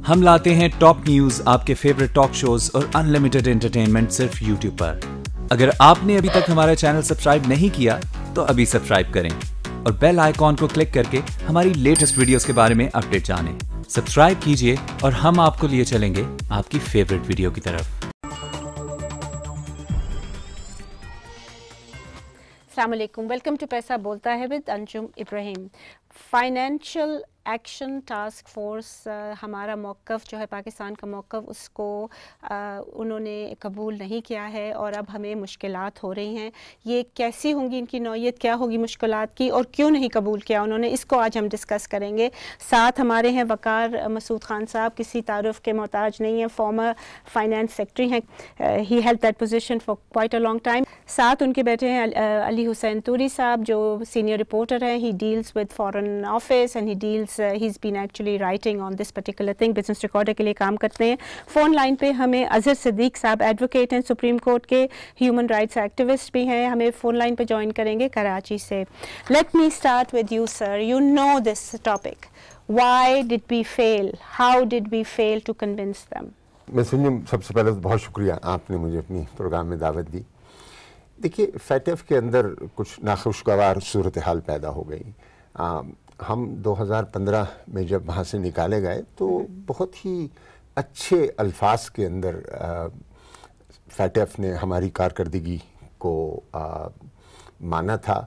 ہم لاتے ہیں ٹاپ نیوز، آپ کے فیوریٹ ٹاک شوز اور انلمیٹڈ انٹرٹینمنٹ صرف یوٹیوب پر۔ اگر آپ نے ابھی تک ہمارا چینل سبسکرائب نہیں کیا تو ابھی سبسکرائب کریں اور بیل آئیکن کو کلک کر کے ہماری لیٹسٹ ویڈیوز کے بارے میں اپڈیٹ جانیں۔ سبسکرائب کیجئے اور ہم آپ کو لیے چلیں گے آپ کی فیوریٹ ویڈیو کی طرف۔ السلام علیکم، ویلکم ٹو پیسہ بولتا ہے with Anjum Ibrahim. Financial action task force ہمارا موقف جو ہے، پاکستان کا موقف، اس کو انہوں نے قبول نہیں کیا ہے اور اب ہمیں مشکلات ہو رہی ہیں۔ یہ کیسی ہوں گی، ان کی نوعیت کیا ہوگی مشکلات کی، اور کیوں نہیں قبول کیا انہوں نے، اس کو آج ہم ڈسکس کریں گے۔ ساتھ ہمارے ہیں وقار مسعود خان صاحب، کسی تعارف کے محتاج نہیں ہیں، فارمر فائنانس سیکرٹری ہیں، he held that position for quite a long time. ساتھ ان کے بیٹھے ہیں علی حسین توری صاحب، جو سینئر رپورٹر ہیں، he deals with foreign office and he deals he's been actually writing on this particular thing، Business Recorder کے لیے کام کرتے ہیں۔ فون لائن پہ ہمیں اظہر صدیق صاحب، ایڈوکیٹ ہیں، سپریم کورٹ کے ہیومن رائٹس ایکٹیوسٹ بھی ہیں، ہمیں فون لائن پہ جوائن کریں گے کراچی سے۔ Let me start with you sir, you know this topic. Why did we fail? How did we fail to convince them? میں سنجم، سب سے پہلے بہت شکریہ، آپ نے مجھے اپنی پروگرام میں دعوت دی۔ دیکھیے، فیٹف کے اندر کچھ ناخوشگوار صورتحال پیدا ہو گئی۔ ہم 2015 میں جب وہاں سے نکالے گئے تو بہت ہی اچھے الفاظ کے اندر فیٹف نے ہماری کارکردگی کو مانا تھا،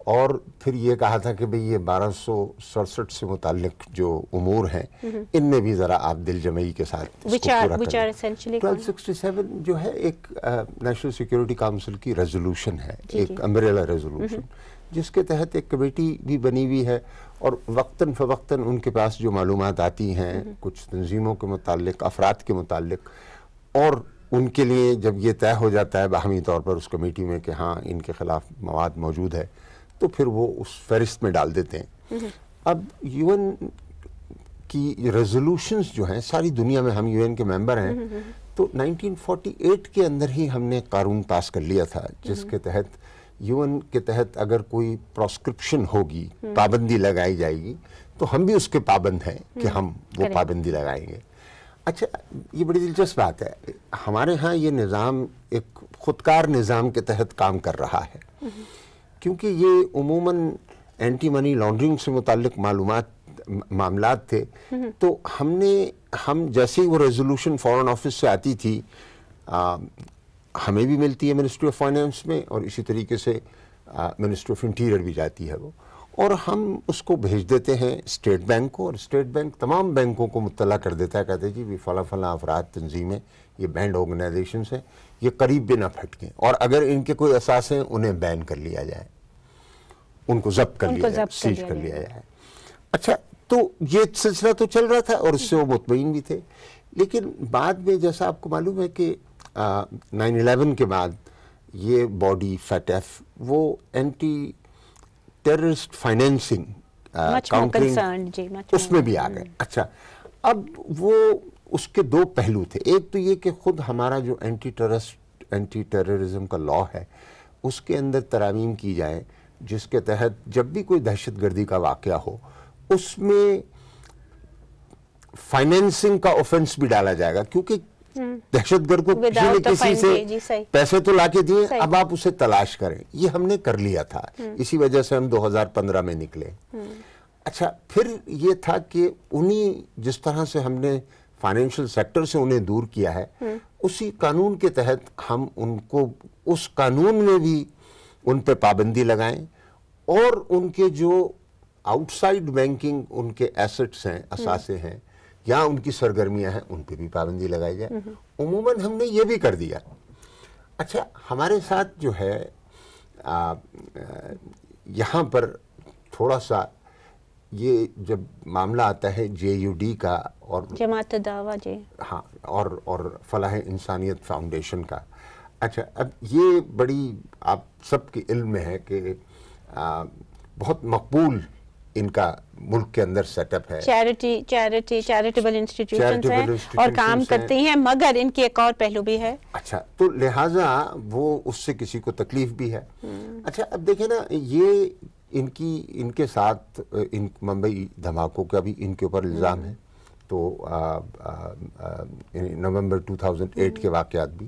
اور پھر یہ کہا تھا کہ بھئی یہ 1267 سے متعلق جو امور ہیں ان میں بھی ذرا آپ دل جمعی کے ساتھ اس کو پورا کریں۔ 1267 جو ہے ایک نیشنل سیکیورٹی کاؤنسل کی ریزولوشن ہے، ایک امبریلا ریزولوشن، جس کے تحت ایک کمیٹی بھی بنی ہوئی ہے، اور وقتاً فوقتاً ان کے پاس جو معلومات آتی ہیں کچھ تنظیموں کے متعلق، افراد کے متعلق، اور ان کے لیے جب یہ طے ہو جاتا ہے باہمی طور پر اس کمیٹی میں کہ ہاں ان کے خلاف مواد موجود ہے، تو پھر وہ اس فہرست میں ڈال دیتے ہیں۔ اب یو این کی ریزولوشنز جو ہیں، ساری دنیا میں ہم یو این کے ممبر ہیں، تو 1948 کے اندر ہی ہم نے قانون پاس کر لیا تھا جس کے تحت یو این کے تحت اگر کوئی پراسکرپشن ہوگی، پابندی لگائی جائے گی، تو ہم بھی اس کے پابند ہیں کہ ہم وہ پابندی لگائیں گے۔ اچھا، یہ بڑی دلچسپ بات ہے، ہمارے ہاں یہ نظام ایک خودکار نظام کے تحت کام کر رہا ہے، کیونکہ یہ عموماً اینٹی منی لانڈرنگ سے متعلق معاملات تھے، تو ہم جیسے ہی وہ ریزولوشن فارن آفس سے آتی تھی، ہمیں بھی ملتی ہے منسٹری آف فائنانس میں، اور اسی طریقے سے منسٹری آف انٹیریئر بھی جاتی ہے وہ، اور ہم اس کو بھیج دیتے ہیں اسٹیٹ بینک کو، اور اسٹیٹ بینک تمام بینکوں کو مطلع کر دیتا ہے، کہتے ہیں جی بھی فلاں فلاں افراد، تنظیمیں، یہ بینڈ آرگنائزیشنز ہیں، یہ قریب بھی نہ پھٹکیں، اور اگر ان کے کوئی اساس ہیں انہیں بین کر لیا جائے، ان کو ضبط کر لیا جائے، سیج کر لیا جائے۔ اچھا، تو یہ سلسلہ تو چل رہا تھا اور اس سے وہ مطمئن بھی تھے، لیکن بعد میں جیسا آپ کو معلوم ہے کہ 9/11 کے بعد یہ باڈی فیٹف وہ اینٹی ٹیررسٹ فائنینسنگ کاؤنٹرنگ اس میں بھی آ گئے۔ اچھا، اب وہ اس کے دو پہلو تھے، ایک تو یہ کہ خود ہمارا جو اینٹی ٹیررزم کا لا ہے اس کے اندر ترامیم کی جائے، جس کے تحت جب بھی کوئی دہشت گردی کا واقعہ ہو اس میں فائنینسنگ کا اوفنس بھی ڈالا جائے گا، کیونکہ دہشت گرد کو کسی نے کسی سے پیسے تو لا کے دیے، اب آپ اسے تلاش کریں، یہ ہم نے کر لیا تھا، اسی وجہ سے ہم 2015 میں نکلے۔ اچھا، پھر یہ تھا کہ جس طرح سے ہم نے فائنینشل سیکٹر سے انہیں دور کیا ہے، اسی قانون کے تحت ہم ان کو اس قانون میں بھی ان پہ پابندی لگائیں، اور ان کے جو آؤٹ سائڈ بینکنگ ان کے ایسٹس ہیں، اثاثے ہیں، یا ان کی سرگرمیاں ہیں، ان پہ بھی پابندی لگائی جائے۔ عموماً ہم نے یہ بھی کر دیا۔ اچھا، ہمارے ساتھ جو ہے یہاں پر تھوڑا سا یہ جب معاملہ آتا ہے JUD کا اور جماعت دعویٰ، جی ہاں، اور فلاح انسانیت فاؤنڈیشن کا، اچھا، اب یہ بڑی آپ سب کے علم میں ہے کہ بہت مقبول ان کا ملک کے اندر سیٹ اپ ہے، چیریٹیبل انسٹیٹیوشنز ہیں اور کام کرتی ہیں، مگر ان کی ایک اور پہلو بھی ہے۔ اچھا، تو لہٰذا وہ اس سے کسی کو تکلیف بھی ہے۔ اچھا، اب دیکھیں نا، یہ ان کے ساتھ ان ممبئی دھماکوں کا بھی ان کے اوپر الزام ہے، تو نومبر 2008 کے واقعات بھی.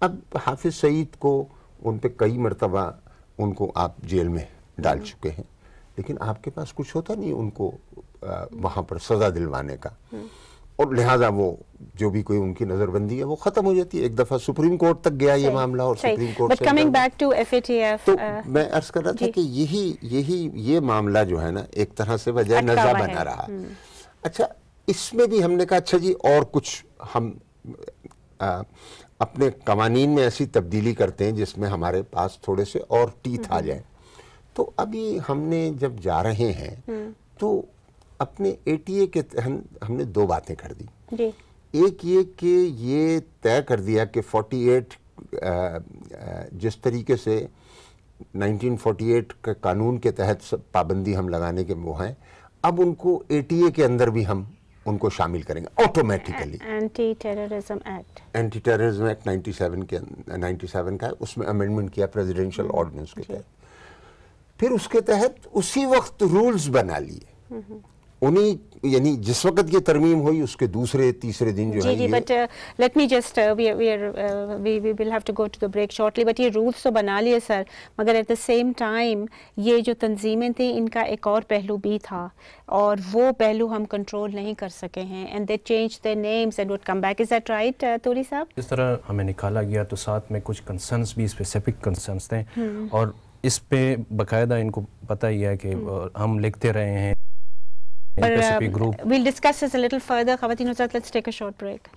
اب حافظ سعید کو ان پہ کئی مرتبہ ان کو آپ جیل میں ڈال چکے ہیں, لیکن آپ کے پاس کچھ ہوتا نہیں ان کو وہاں پر سزا دلوانے کا, اور لہٰذا وہ جو بھی کوئی ان کی نظر بندی ہے وہ ختم ہو جاتی ہے. ایک دفعہ سپریم کورٹ تک گیا یہ معاملہ, اور سپریم کورٹ سے تو میں عرض کر رہا تھا کہ یہ معاملہ جو ہے نا ایک طرح سے وجہ نزا بنا رہا. اچھا, اس میں بھی ہم نے کہا اچھا جی اور کچھ ہم اپنے قوانین میں ایسی تبدیلی کرتے ہیں جس میں ہمارے پاس تھوڑے سے اور ٹیتھ آ جائیں. تو ابھی ہم نے جب جا رہے ہیں تو اپنے ATA کے ہم نے 2 باتیں کر دی. ایک یہ کہ یہ طے کر دیا کہ 48 جس طریقے سے 1948 کے قانون کے تحت پابندی ہم لگانے کے وہ ہیں, اب ان کو ATA کے اندر بھی ہم ان کو شامل کریں گے آٹومیٹیکلی. اینٹی ٹیررزم ایکٹ 97 کا ہے, اس میں امینڈمنٹ کیا پریزیڈنشل آرڈیننس کے تحت. پھر اس کے تحت اسی وقت رولز بنا لیے انہیں, یعنی جس وقت یہ ترمیم ہوئی اس کے دوسرے تیسرے دن جو ہے جی but let me just we will have to go to the break shortly. But یہ رولس تو بنا لیے سر, مگر ایٹ دا سیم ٹائم یہ جو تنظیمیں تھیں ان کا ایک اور پہلو بھی تھا, اور وہ پہلو ہم کنٹرول نہیں کر سکے ہیں. And they change their names and would come back. Is that right Turi صاحب؟ اس طرح ہمیں نکالا گیا تو ساتھ میں کچھ کنسرنس بھی, اسپیسیفک کنسرنس تھے, اور اس پہ باقاعدہ ان کو پتہ ہی ہے کہ ہم لکھتے رہے ہیں. We'll discuss this a little further. خواتین حضرات, let's take a short break.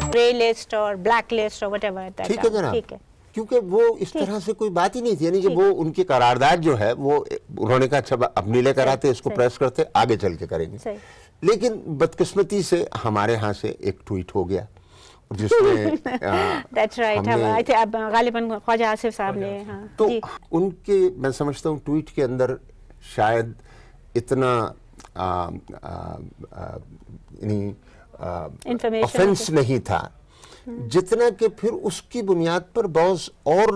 Grey list or black list or whatever. ٹھیک ہے جناب, کیونکہ وہ اس طرح سے کوئی بات ہی نہیں تھی, یعنی کہ وہ ان کی قرارداد جو ہے وہ انہوں نے کہا اچھا اب نیلے کراتے, اس کو پریس کرتے, آگے چل کے کریں گے. لیکن بدقسمتی سے ہمارے ہاں سے ایک ٹویٹ ہو گیا جس میں غالباً خواجہ آصف صاحب نے, تو ان کے میں سمجھتا ہوں ٹویٹ کے اندر شاید اتنا آفینس نہیں تھا جتنا کہ پھر اس کی بنیاد پر بعض اور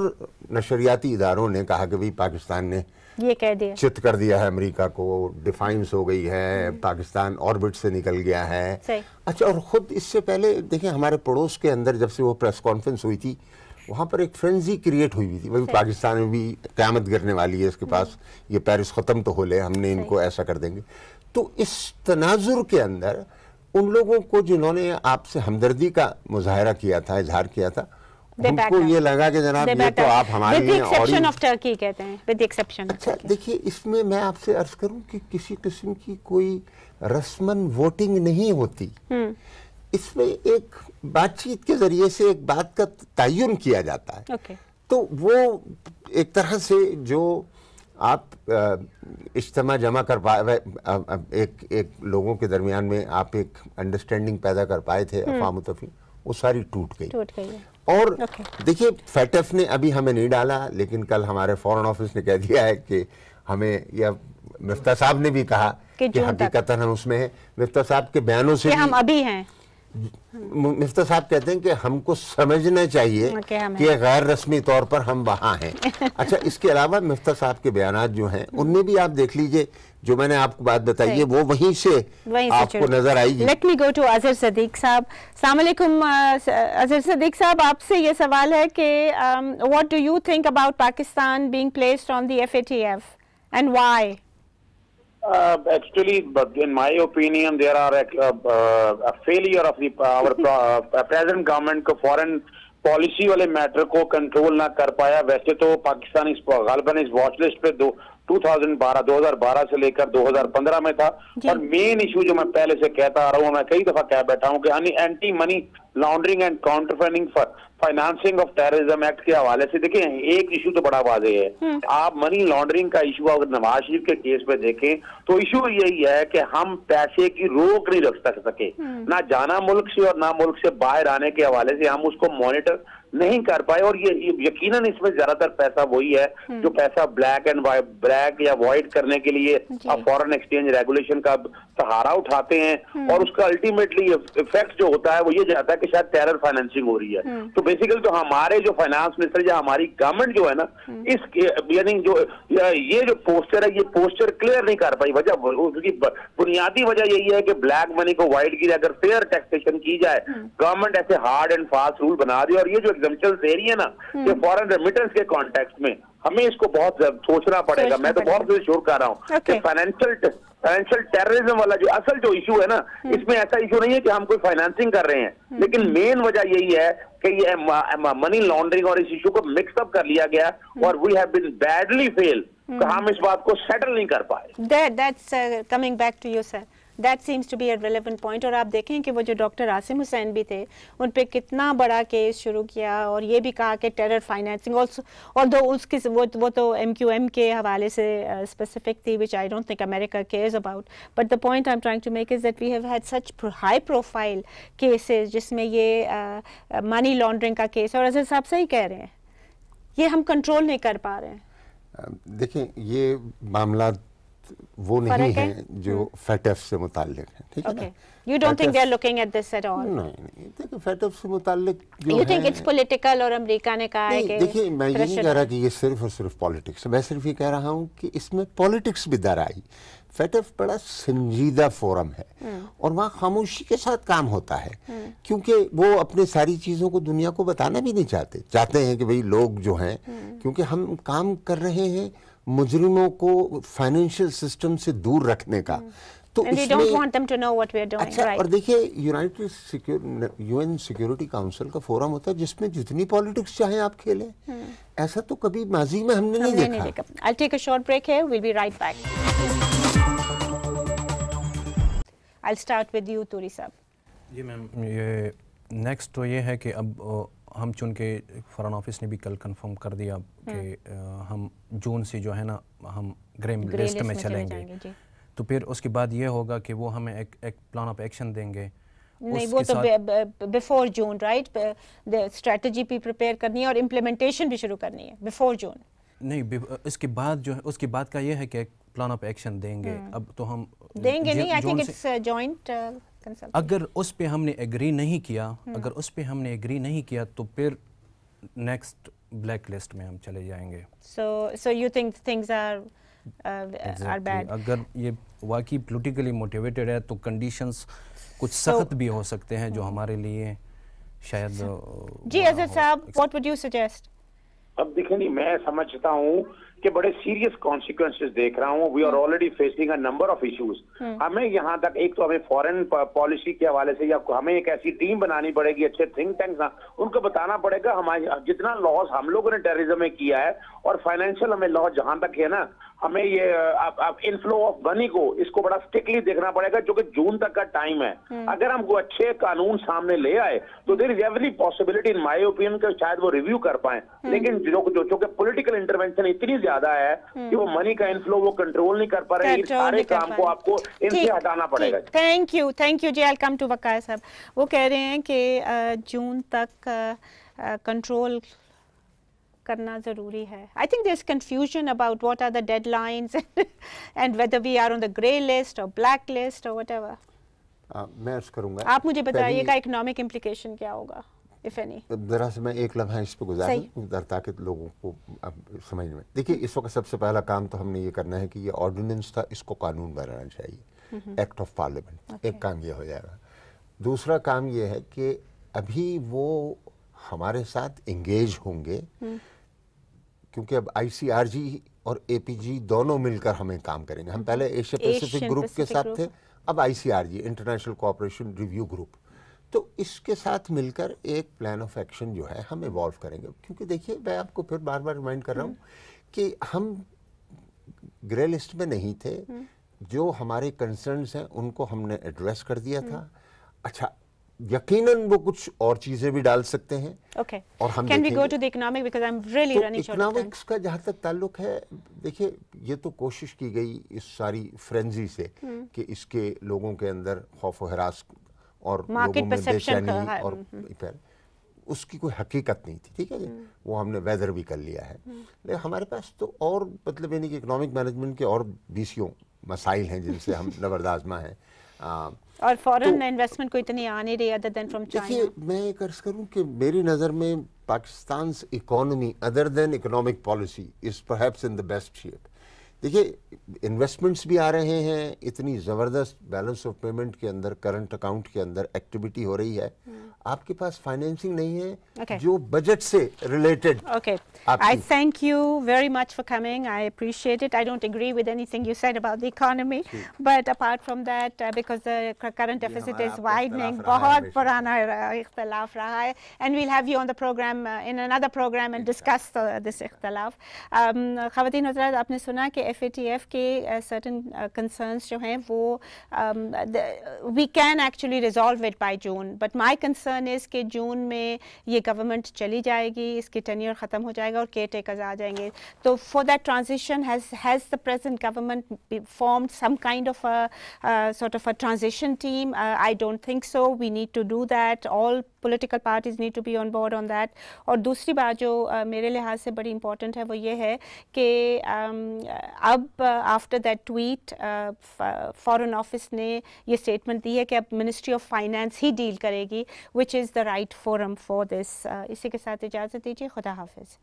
نشریاتی اداروں نے کہا کہ پاکستان نے یہ کہہ دیا, چت کر دیا ہے امریکہ کو, ڈیفائنس ہو گئی ہے, پاکستان آربٹ سے نکل گیا ہے. اچھا, اور خود اس سے پہلے دیکھیں ہمارے پڑوس کے اندر جب سے وہ پریس کانفرنس ہوئی تھی وہاں پر ایک فرینزی کریٹ ہوئی تھی, پاکستان میں بھی قیامت گرنے والی ہے, اس کے پاس یہ پیرس ختم تو ہو لے, ہم نے ان کو ایسا کر دیں گے. تو اس تناظر کے اندر ان لوگوں کو جنہوں نے آپ سے ہمدردی کا مظاہرہ کیا تھا, اظہار کیا تھا, ان کو یہ لگا کہ جناب یہ تو آپ ہمارے لیے اچھا دیکھیے اس میں میں آپ سے عرض کروں کہ کسی قسم کی کوئی رسمن ووٹنگ نہیں ہوتی. اس میں ایک بات چیت کے ذریعے سے ایک بات کا تعین کیا جاتا ہے. تو وہ ایک طرح سے جو آپ اجتماع جمع کر پائے, ایک لوگوں کے درمیان میں آپ ایک انڈرسٹینڈنگ پیدا کر پائے تھے افہام متفق, وہ ساری ٹوٹ گئی. اور دیکھیے فیٹف نے ابھی ہمیں نہیں ڈالا, لیکن کل ہمارے فورن آفس نے کہہ دیا ہے کہ ہمیں, یا مفتاح صاحب نے بھی کہا کہ حقیقتاً ہم اس میں ہیں. مفتاح صاحب کے بیانوں سے ہم ابھی ہیں, مفتاح صاحب کہتے ہیں کہ ہم کو سمجھنا چاہیے کہ غیر رسمی طور پر ہم وہاں ہیں. اچھا, اس کے علاوہ مفتاح صاحب کے بیانات جو ہیں ان میں بھی آپ دیکھ لیجئے, جو میں نے آپ کو بات بتائی ہے وہ وہیں سے آپ کو نظر آئے گی. Let me go to Azhar Siddique صاحب. السلام علیکم اظہر صدیق صاحب, آپ سے یہ سوال ہے کہ what do you think about Pakistan being placed on the FATF and why? Actually, in my opinion, there are a failure of our present government کو foreign policy والے میٹر کو کنٹرول نہ کر پایا. ویسے تو پاکستان غالباً اس واچ لسٹ پہ 2012 سے لے کر 2015 میں تھا. اور مین ایشو جو میں پہلے سے کہتا آ رہا ہوں, میں کئی دفعہ کہہ بیٹھا ہوں کہ anti money laundering and counter financing of terrorism act کے حوالے سے دیکھیں ایک ایشو تو بڑا واضح ہے. آپ منی لانڈرنگ کا ایشو اگر نواز شریف کے کیس پہ دیکھیں تو ایشو یہی ہے کہ ہم پیسے کی روک نہیں رکھ سکے, نہ جانا ملک سے اور نہ ملک سے باہر آنے کے حوالے سے ہم اس کو مانیٹر نہیں کر پائے. اور یہ یقیناً اس میں زیادہ تر پیسہ وہی ہے جو پیسہ بلیک یا وائٹ کرنے کے لیے فورن ایکسچینج ریگولیشن کا سہارا اٹھاتے ہیں, اور اس کا الٹیمیٹلی افیکٹ جو ہوتا ہے وہ یہ جاتا ہے کہ شاید ٹیرر فائنینسنگ ہو رہی ہے. تو بیسیکلی تو ہمارے جو فائنانس منسٹر یا ہماری گورنمنٹ جو ہے نا, اس یعنی جو یہ جو پوسچر ہے, یہ پوسچر کلیئر نہیں کر پائی. وجہ اس کی بنیادی وجہ یہی ہے کہ بلیک منی کو وائٹ کی اگر فیئر ٹیکسیشن کی جائے, گورنمنٹ ایسے ہارڈ اینڈ فاسٹ رول بنا دی. اور یہ جو ایگزمپشن دے رہی ہے نا کہ فورن ریمیٹنس کے کانٹیکسٹ میں ہمیں اس کو بہت سوچنا پڑے گا. میں تو بہت شور کر رہا ہوں کہ فائنینشیل ٹیررزم والا جو اصل جو ایشو ہے نا, اس میں ایسا ایشو نہیں ہے کہ ہم کوئی فائنانسنگ کر رہے ہیں, لیکن مین وجہ یہی ہے کہ یہ منی لانڈرنگ اور اس ایشو کو مکس اپ کر لیا گیا, اور وی ہیو بین بیڈلی فیل کہ ہم اس بات کو سیٹل نہیں کر پائے. That's coming back to you, sir. That seems to be a relevant point. اور آپ دیکھیں کہ وہ جو ڈاکٹر عاصم حسین بھی تھے, ان پہ کتنا بڑا کیس شروع کیا, اور یہ بھی کہا کہ ٹیرر فائنینسنگ آلسو, although اس کی وہ تو MQM کے حوالے سے specific تھی, which I don't think America cares about. But the point I'm trying to make is that we have had such high profile cases جس میں یہ money laundering کا کیس, اور اظہر صاحب صحیح کہہ رہے ہیں, یہ ہم کنٹرول نہیں کر پا رہے ہیں. دیکھیں یہ معاملات وہ نہیں ہیں جو FATF سے متعلق ہیں, ٹھیک ہے نا. You don't think they're looking at this at all? نہیں, دیکھیں FATF سے متعلق جو You think it's political, اور امریکہ نے کہا ہے کہ دیکھیں میں یہ نہیں کہہ رہا کہ یہ صرف اور صرف پالیٹکس ہے, میں صرف یہ کہہ رہا ہوں کہ اس میں پالیٹکس بھی در آئی. FATF بڑا سنجیدہ فورم ہے, اور وہاں خاموشی کے ساتھ کام ہوتا ہے, کیونکہ وہ اپنے ساری چیزوں کو دنیا کو بتانا بھی نہیں چاہتے ہیں کہ بھئی لوگ جو ہیں, کیونکہ ہم کام کر رہے ہیں مجرموں کو فائنینشیل سسٹم سے دور رکھنے کا. تو And we don't want them to know what we are doing. اچھا, Right. اور دیکھیے UN سیکیورٹی کاؤنسل کا فورم ہوتا ہے جس میں جتنی پالیٹکس چاہیں آپ کھیلیں, ایسا تو کبھی ماضی میں ہم نے نہیں دیکھا. I'll take a short break here. We'll be right back. I'll start with you, Turi صاحب. جی میم, یہ نیکسٹ تو یہ ہے کہ اب ہم چونکہ فارن آفس نے بھی کل کنفرم کر دیا کہ ہم جون سے جو ہے نا ہم گرے لسٹ میں چلیں گے, تو پھر اس کے بعد یہ ہوگا کہ وہ ہمیں ایک پلان آف ایکشن دیں گے. نہیں, وہ تو بیفور جون, رائٹ, اسٹریٹجی بھی پریپیئر کرنی ہے اور امپلیمنٹیشن بھی شروع کرنی ہے بیفور جون. نہیں, اس کے بعد جو ہے, اس کے بعد کا یہ ہے کہ ایک پلان آف ایکشن دیں گے. اب تو ہم دیں گے نہیں, آئی تھنک اٹس جوائنٹ. اگر اس پہ ہم نے ایگری نہیں کیا, تو پھر نیکسٹ بلیک لسٹ میں ہم چلے جائیں گے. So you think things are bad. اگر یہ واقعی پولیٹیکلی موٹیویٹڈ ہے تو کنڈیشنز کچھ سخت بھی ہو سکتے ہیں جو ہمارے لیے شاید. جی اظہر صاحب, what would you suggest? اب دیکھیں جی, میں سمجھتا ہوں کہ بڑے سیریس کانسیکوینسز دیکھ رہا ہوں. We are already facing a number of issues. ہمیں یہاں تک ایک تو ہمیں فورن پالیسی کے حوالے سے یا ہمیں ایک ایسی ٹیم بنانی پڑے گی, اچھے تھنک ٹینکس, ان کو بتانا پڑے گا ہمارے جتنا لاس ہم لوگوں نے ٹیررزم میں کیا ہے, اور فائنینشیل ہمیں لاس جہاں تک ہے نا, ہمیں یہ انفلو آف منی کو اس کو بڑا اسٹرکٹلی دیکھنا پڑے گا, جو کہ جون تک کا ٹائم ہے. اگر ہم کو اچھے قانون سامنے لے آئے تو there is every possibility in my opinion کہ شاید وہ ریویو کر پائیں. لیکن جو کہ پولیٹیکل انٹرونشن اتنی زیادہ ہے کہ وہ منی کا انفلو وہ کنٹرول نہیں کر پا رہے, اس سارے کام کو آپ کو ان سے ہٹانا پڑے گا. تھینک یو جی. I'll come to وقار صاحب. وہ کہہ رہے ہیں کہ جون تک کنٹرول کرنا ضروری ہے. I think there's confusion about what are the deadlines and whether we are on the grey list or black list or whatever. میں عرض کروں گا, آپ مجھے بتائیے گا اکنامک امپلیکیشن کیا ہوگا if any. ذرا سے میں ایک لمحہ اس پہ گزاروں تاکہ لوگوں کو سمجھ میں. دیکھیے اس وقت سب سے پہلا کام تو ہم نے یہ کرنا ہے کہ یہ آرڈیننس تھا, اس کو قانون بنانا چاہیے, ایکٹ آف پارلیمنٹ. ایک کام یہ ہو جائے گا. دوسرا کام یہ ہے کہ ابھی وہ ہمارے ساتھ انگیج ہوں گے, کیونکہ اب ICRG اور APG دونوں مل کر ہمیں کام کریں گے. ہم پہلے ایشیا پیسیفک گروپ کے ساتھ تھے, اب ICRG international cooperation review group. تو اس کے ساتھ مل کر ایک پلان آف ایکشن جو ہے ہم ایوالو کریں گے. کیونکہ دیکھیے میں آپ کو پھر بار بار ریمائنڈ کر رہا ہوں کہ ہم گرے لسٹ میں نہیں تھے. جو ہمارے کنسرنز ہیں ان کو ہم نے ایڈریس کر دیا تھا. اچھا, یقیناً وہ کچھ اور چیزیں بھی ڈال سکتے ہیں. اور ہم اکنامکس کا جہاں تک تعلق ہے, دیکھیے یہ تو کوشش کی گئی اس ساری فرینزی سے کہ اس کے لوگوں کے اندر خوف و ہراس اور لوگوں میں بے چینی, اور اس کی کوئی حقیقت نہیں تھی. ٹھیک ہے جی, وہ ہم نے ویدر بھی کر لیا ہے, لیکن ہمارے پاس تو اور مطلب یعنی کہ اکنامک مینجمنٹ کے اور 20 مسائل ہیں جن سے ہم نبردآزما ہیں. اور فورن انویسٹمنٹ کو اتنی آ نہیں رہی ادر دین فرام چائنا. دیکھیے میں ایک عرض کروں کہ میری نظر میں پاکستان's economy other than economic policy is perhaps in the best shape. دیکھیے انویسٹمنٹس بھی آ رہے ہیں, اتنی زبردست بیلنس آف پیمنٹ کے اندر, کرنٹ اکاؤنٹ کے اندر ایکٹیویٹی ہو رہی ہے, آپ کے پاس فائنینسنگ نہیں ہے جو بجٹ سے related. Okay, I thank you very much for coming. I appreciate it. I don't agree with anything you said about the economy, but apart from that, because the current deficit is widening, بہت پرانا اختلاف رہا ہے, and we'll have you on the program in another program and discuss this اختلاف. خواتین حضرات, آپ نے سنا کہ FATF کے certain concerns جو ہیں وہ we can actually resolve it by June, but my concern is کہ جون میں یہ گورنمنٹ چلی جائے گی, اس کی ٹینیور ختم ہو جائے گا اور کیئر ٹیکرز آ جائیں گے. تو for that transition has the present government formed some kind of a sort of a transition team? I don't think so. We need to do that. All political parties need to be on board on that. اور دوسری بات جو میرے لحاظ سے بڑی important ہے وہ یہ ہے کہ اب after that tweet foreign office نے یہ اسٹیٹمنٹ دی ہے کہ اب منسٹری آف فائنانس ہی ڈیل کرے گی, which is the right forum for this. اسی کے ساتھ اجازت دیجیے, خدا حافظ.